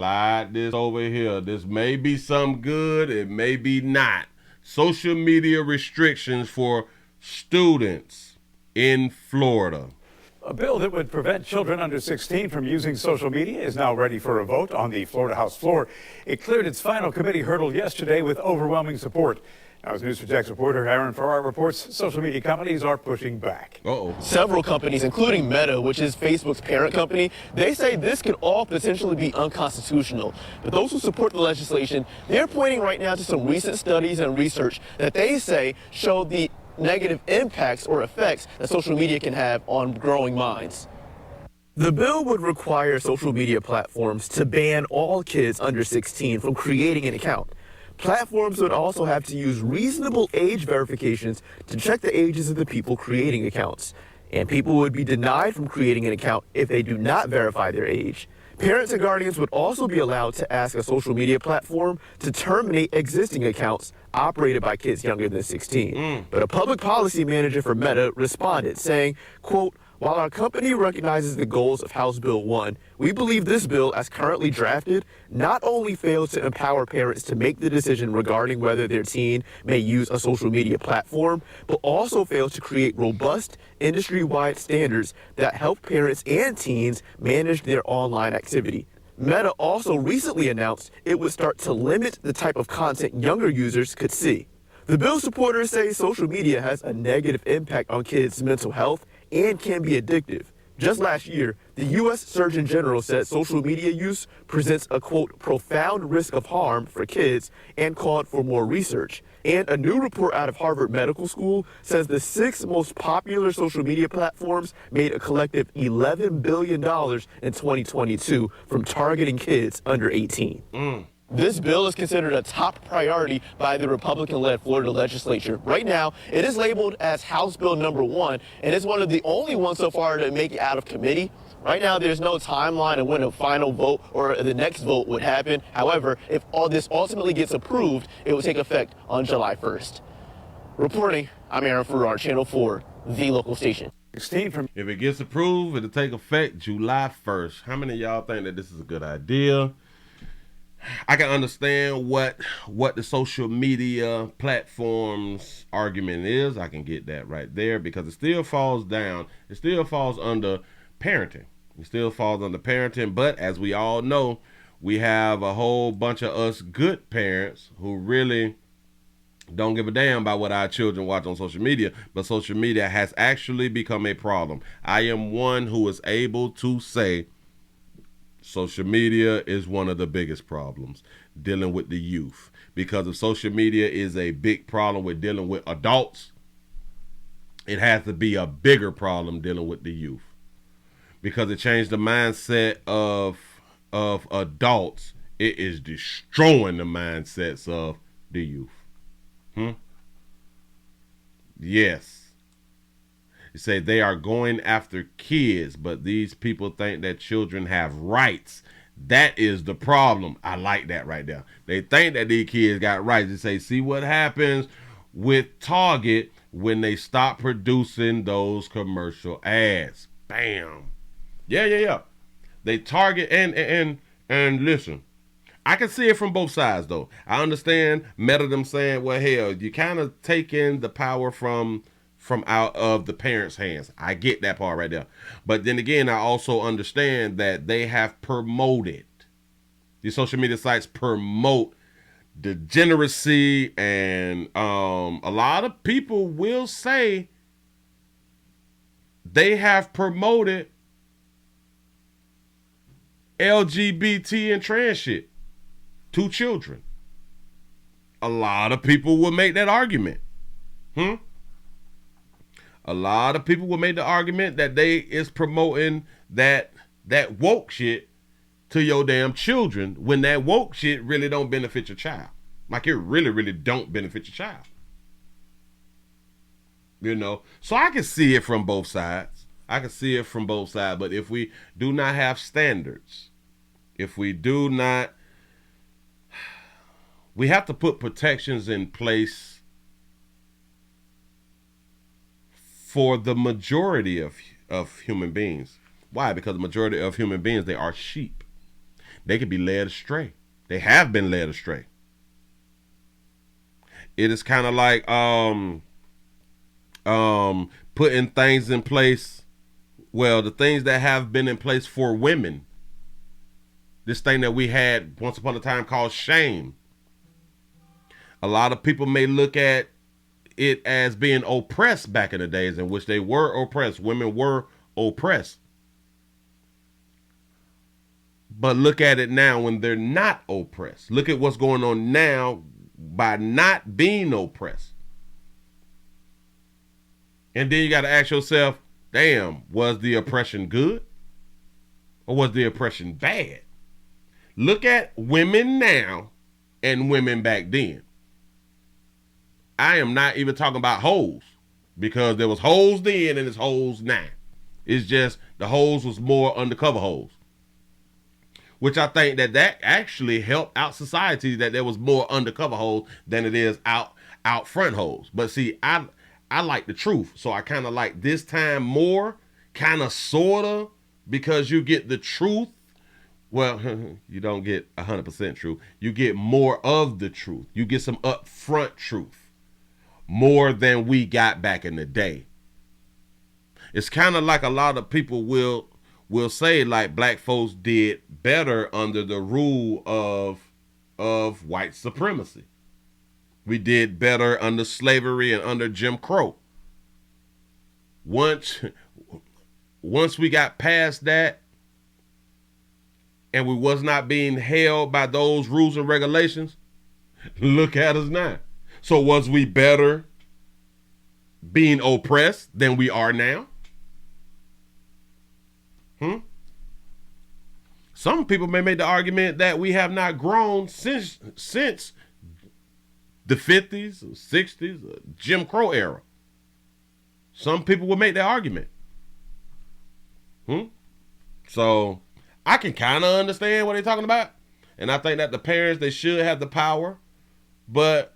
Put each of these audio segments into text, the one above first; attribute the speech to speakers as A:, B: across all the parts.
A: Slide this over here. This may be some good, it may be not. Social media restrictions for students in Florida.
B: A bill that would prevent children under 16 from using social media is now ready for a vote on the Florida House floor. It cleared its final committee hurdle yesterday with overwhelming support. Now, as News 4 Jax reporter Aaron Farrar reports, social media companies are pushing back.
C: Several companies, including Meta, which is Facebook's parent company, they say this could all potentially be unconstitutional. But those who support the legislation, they're pointing right now to some recent studies and research that they say show the negative impacts or effects that social media can have on growing minds. The bill would require social media platforms to ban all kids under 16 from creating an account. Platforms would also have to use reasonable age verifications to check the ages of the people creating accounts. And people would be denied from creating an account if they do not verify their age. Parents and guardians would also be allowed to ask a social media platform to terminate existing accounts operated by kids younger than 16. But a public policy manager for Meta responded, saying, quote, "While our company recognizes the goals of House Bill 1, we believe this bill, as currently drafted, not only fails to empower parents to make the decision regarding whether their teen may use a social media platform, but also fails to create robust, industry-wide standards that help parents and teens manage their online activity." Meta also recently announced it would start to limit the type of content younger users could see. The bill supporters say social media has a negative impact on kids' mental health and can be addictive. Just last year, the U.S. Surgeon General said social media use presents a, quote, profound risk of harm for kids and called for more research. And a new report out of Harvard Medical School says the 6 most popular social media platforms made a collective $11 billion in 2022 from targeting kids under 18. This bill is considered a top priority by the Republican-led Florida legislature. Right now, it is labeled as House Bill number 1, and it's one of the only ones so far to make it out of committee. Right now, there's no timeline of when a final vote or the next vote would happen. However, if all this ultimately gets approved, it will take effect on July 1st. Reporting, I'm Aaron Farrar, Channel 4, the local station.
A: If it gets approved, it'll take effect July 1st. How many of y'all think that this is a good idea? I can understand what the social media platforms argument is. I can get that right there because it still falls under parenting. It still falls under parenting, but as we all know, we have a whole bunch of us good parents who really don't give a damn about what our children watch on social media, but social media has actually become a problem. I am one who is able to say social media is one of the biggest problems dealing with the youth, because if social media is a big problem with dealing with adults, it has to be a bigger problem dealing with the youth, because it changed the mindset of adults. It is destroying the mindsets of the youth. Yes. You say they are going after kids, but these people think that children have rights. That is the problem. I like that right there. They think that these kids got rights. They say, see what happens with Target when they stop producing those commercial ads. Bam. Yeah. They target and listen. I can see it from both sides though. I understand Meta them saying, well, hell, you kind of taking the power from out of the parents' hands. I get that part right there. But then again, I also understand that they have promoted, these social media sites promote degeneracy, and a lot of people will say they have promoted LGBT and trans shit to children. A lot of people will make that argument. A lot of people will make the argument that they is promoting that woke shit to your damn children, when that woke shit really don't benefit your child. Like, it really don't benefit your child. You know? So I can see it from both sides. But if we do not have standards, we have to put protections in place for the majority of human beings. Why? Because the majority of human beings, they are sheep. they could be led astray. They have been led astray. It is kind of like putting things in place. Well, the things that have been in place for women. This thing that we had once upon a time called shame. A lot of people may look at it as being oppressed back in the days in which they were oppressed. Women were oppressed. But look at it now when they're not oppressed. Look at what's going on now by not being oppressed. And then you got to ask yourself, damn, was the oppression good? Or was the oppression bad? Look at women now and women back then. I am not even talking about hoes, because there was hoes then and there's hoes now. It's just the hoes was more undercover hoes. Which I think that actually helped out society, that there was more undercover hoes than it is out front hoes. But see, I like the truth. So I kind of like this time more, kind of, sort of, because you get the truth. Well, you don't get 100% truth. You get more of the truth. You get some upfront truth. More than we got back in the day. It's kind of like a lot of people will say, like, black folks did better under the rule of white supremacy. We did better under slavery and under Jim Crow. Once we got past that and we was not being held by those rules and regulations, look at us now. So was we better being oppressed than we are now? Some people may make the argument that we have not grown since the 50s or 60s or Jim Crow era. Some people will make that argument. So I can kind of understand what they're talking about. And I think that the parents, they should have the power. But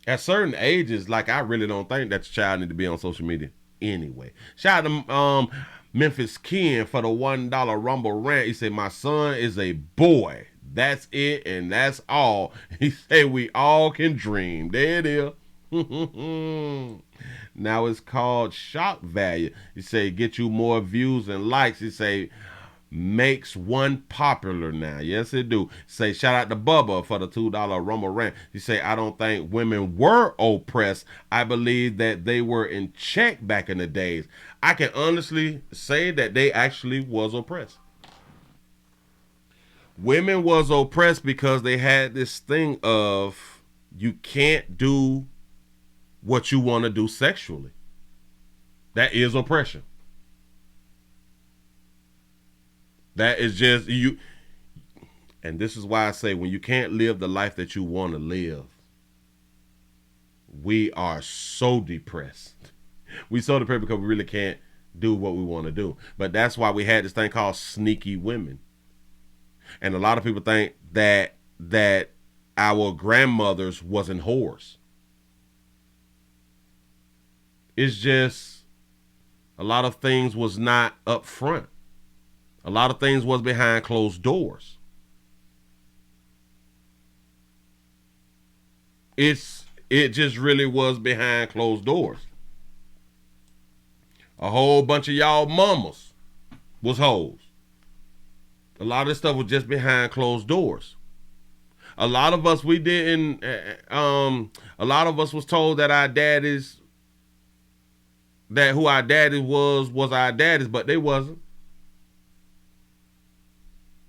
A: at certain ages, like, I really don't think that your child need to be on social media anyway. Shout out to Memphis Ken for the $1 Rumble rant. He said, my son is a boy. That's it and that's all. He said we all can dream. There it is. Now it's called shock value. He said get you more views and likes. He say makes one popular now. Yes, it do. Say shout out to Bubba for the $2 Rumble rant. He say I don't think women were oppressed. I believe that they were in check back in the days. I can honestly say that they actually was oppressed. Women was oppressed because they had this thing of you can't do what you want to do sexually. That is oppression. That is just you. And this is why I say when you can't live the life that you want to live, we are so depressed. We so depressed because we really can't do what we want to do. But that's why we had this thing called sneaky women. And a lot of people think that our grandmothers wasn't whores. It's just a lot of things was not up front. A lot of things was behind closed doors. It just really was behind closed doors. A whole bunch of y'all mamas was hoes. A lot of this stuff was just behind closed doors. A lot of us, we didn't, a lot of us was told that our daddies, that who our daddies was our daddies, but they wasn't.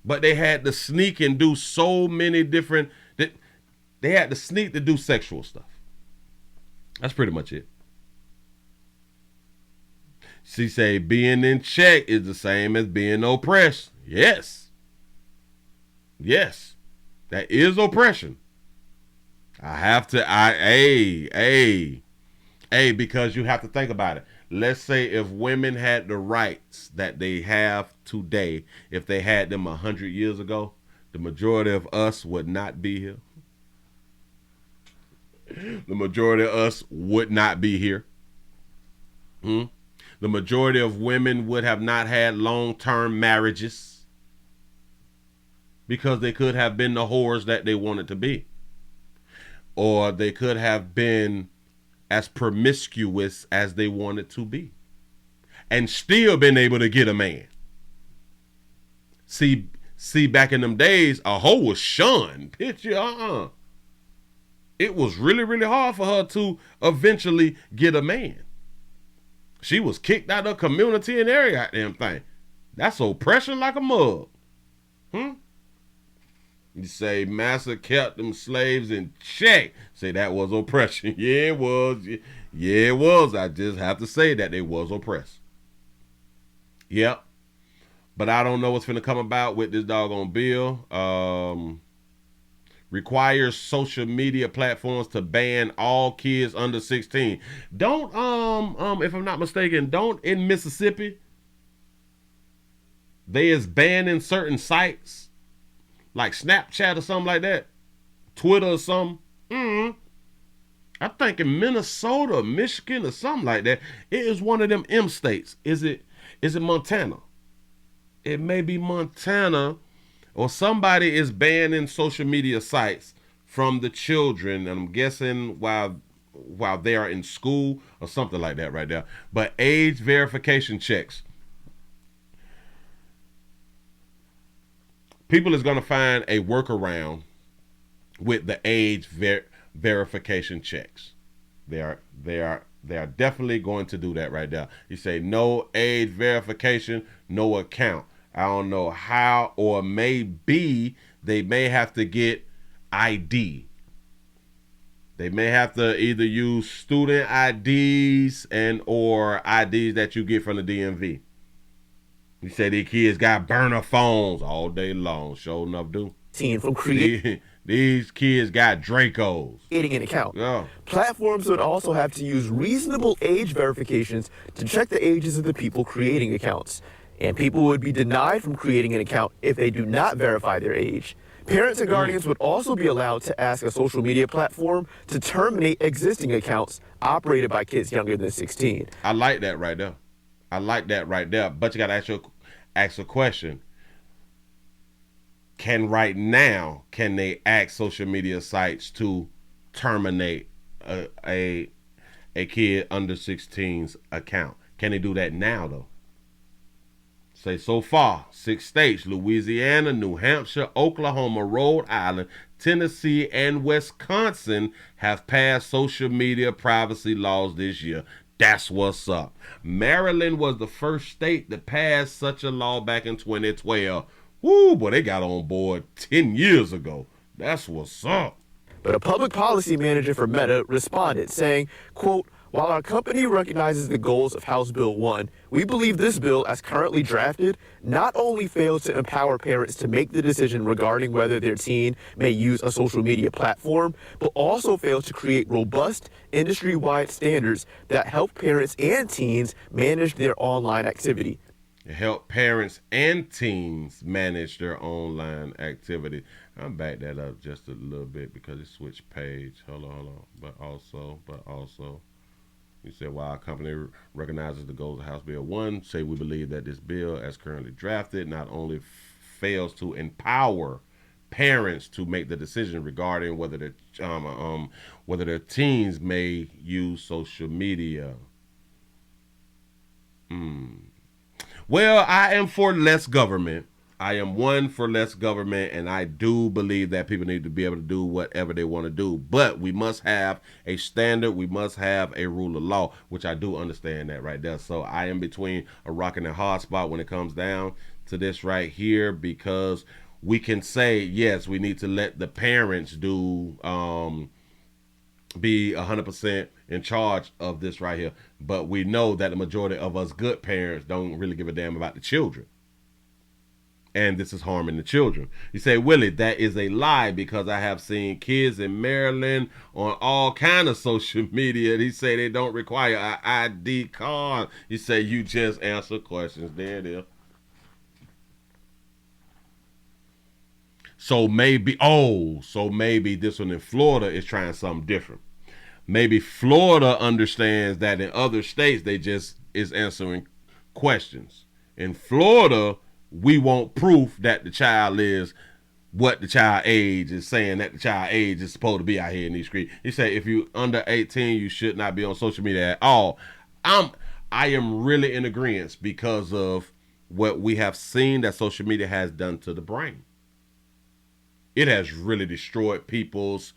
A: But they had to sneak and do so many different, they had to sneak to do sexual stuff. That's pretty much it. She say being in check is the same as being oppressed. Yes. Yes. That is oppression. Because you have to think about it. Let's say if women had the rights that they have today, if they had them 100 years ago, the majority of us would not be here. The majority of us would not be here. The majority of women would have not had long-term marriages. because they could have been the whores that they wanted to be. Or they could have been as promiscuous as they wanted to be. And still been able to get a man. See, back in them days, a hoe was shunned. Picture, It was really, really hard for her to eventually get a man. She was kicked out of the community and every goddamn thing. That's oppression like a mug. You say massa kept them slaves in check. Say that was oppression. Yeah, it was. Yeah, it was. I just have to say that they was oppressed. Yep. But I don't know what's finna come about with this doggone bill. Requires social media platforms to ban all kids under 16. Don't, if I'm not mistaken, don't in Mississippi, they is banning certain sites like Snapchat or something like that, Twitter or something. I think in Minnesota, Michigan, or something like that. It is one of them M states. Is it Montana? It may be Montana, or somebody is banning social media sites from the children. And I'm guessing while they are in school or something like that right there. But age verification checks. People is going to find a workaround with the age verification checks. They are definitely going to do that right there. You say no age verification, no account. I don't know how, or maybe they may have to get ID. They may have to either use student IDs and or IDs that you get from the DMV. You say these kids got burner phones all day long. Sure enough, do.
C: From creating
A: these kids got Dracos.
C: Creating an account.
A: Yeah.
C: Platforms would also have to use reasonable age verifications to check the ages of the people creating accounts. And people would be denied from creating an account if they do not verify their age. Parents and guardians would also be allowed to ask a social media platform to terminate existing accounts operated by kids younger than 16.
A: I like that right there. But you got to ask a question. Can they ask social media sites to terminate a kid under 16's account? Can they do that now, though? Say so far, 6 states, Louisiana, New Hampshire, Oklahoma, Rhode Island, Tennessee, and Wisconsin have passed social media privacy laws this year. That's what's up. Maryland was the first state that passed such a law back in 2012. Woo, boy, they got on board 10 years ago. That's what's up.
C: But a public policy manager for Meta responded saying, quote, "While our company recognizes the goals of House Bill 1, we believe this bill, as currently drafted, not only fails to empower parents to make the decision regarding whether their teen may use a social media platform, but also fails to create robust, industry-wide standards that help parents and teens manage their online activity."
A: Help parents and teens manage their online activity. I'll back that up just a little bit because it switched page. Hold on. But also, you said, while our company recognizes the goals of House Bill 1, say we believe that this bill, as currently drafted, not only fails to empower parents to make the decision regarding whether their teens may use social media. Well, I am for less government. I am one for less government, and I do believe that people need to be able to do whatever they want to do. But we must have a standard. We must have a rule of law, which I do understand that right there. So I am between a rock and a hard spot when it comes down to this right here, because we can say, yes, we need to let the parents do be 100% in charge of this right here. But we know that the majority of us good parents don't really give a damn about the children. And this is harming the children. You say, Willie, that is a lie, because I have seen kids in Maryland on all kind of social media. He say they don't require an ID card. You say you just answer questions. There it is. So maybe this one in Florida is trying something different. Maybe Florida understands that in other states they just is answering questions. In Florida, we want proof that the child is what the child age is saying that the child age is supposed to be out here in these streets. He said if you under 18, you should not be on social media at all. I am really in agreement because of what we have seen that social media has done to the brain. It has really destroyed people's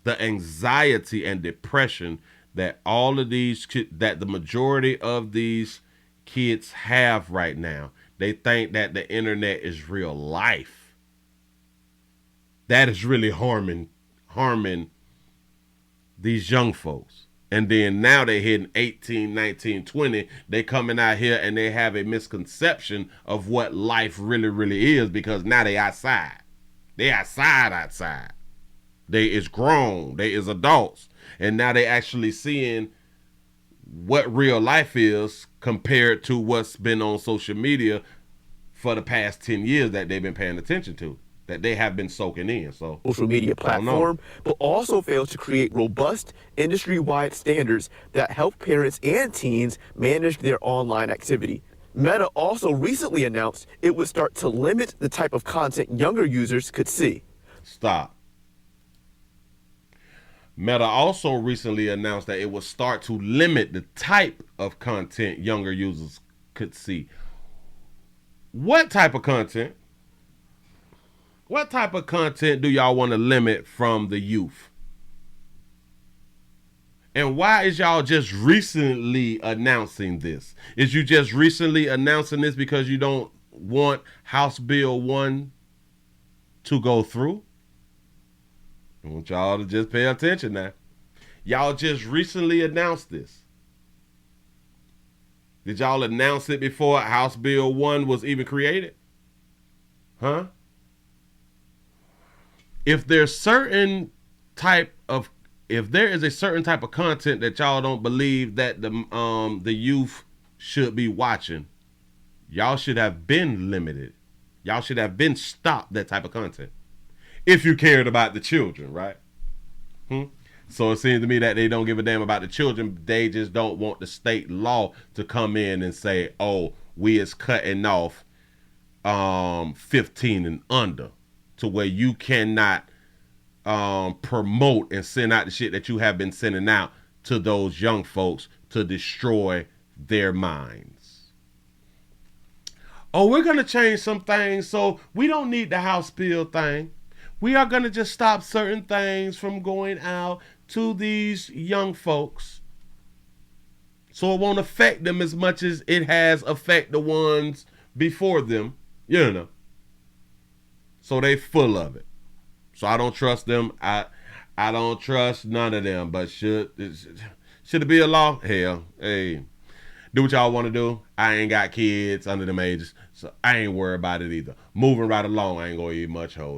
A: the anxiety and depression that all of these that the majority of these kids have right now. They think that the internet is real life. That is really harming these young folks. And then now they're hitting 18, 19, 20. They coming out here and they have a misconception of what life really, really is because now they outside. They outside. They is grown. They is adults. And now they actually seeing what real life is compared to what's been on social media for the past 10 years that they've been paying attention to, that they have been soaking in. So
C: social media platform, but also fails to create robust industry-wide standards that help parents and teens manage their online activity. Meta also recently announced it would start to limit the type of content younger users could see.
A: Stop. Meta also recently announced that it will start to limit the type of content younger users could see. What type of content? What type of content do y'all want to limit from the youth? And why is y'all just recently announcing this? Is you just recently announcing this because you don't want House Bill 1 to go through? I want y'all to just pay attention now. Y'all just recently announced this. Did y'all announce it before House Bill 1 was even created? Huh? If there is a certain type of content that y'all don't believe that the youth should be watching, y'all should have been limited. Y'all should have been stopped that type of content. If you cared about the children, right? So it seems to me that they don't give a damn about the children. They just don't want the state law to come in and say, oh, we is cutting off 15 and under to where you cannot promote and send out the shit that you have been sending out to those young folks to destroy their minds. Oh, we're going to change some things so we don't need the House Bill thing. We are going to just stop certain things from going out to these young folks so it won't affect them as much as it has affected the ones before them, you know. So they full of it. So I don't trust them. I don't trust none of them. But should it be a law? Hell, hey, do what y'all want to do. I ain't got kids under them ages, so I ain't worried about it either. Moving right along, I ain't going to eat much hoe.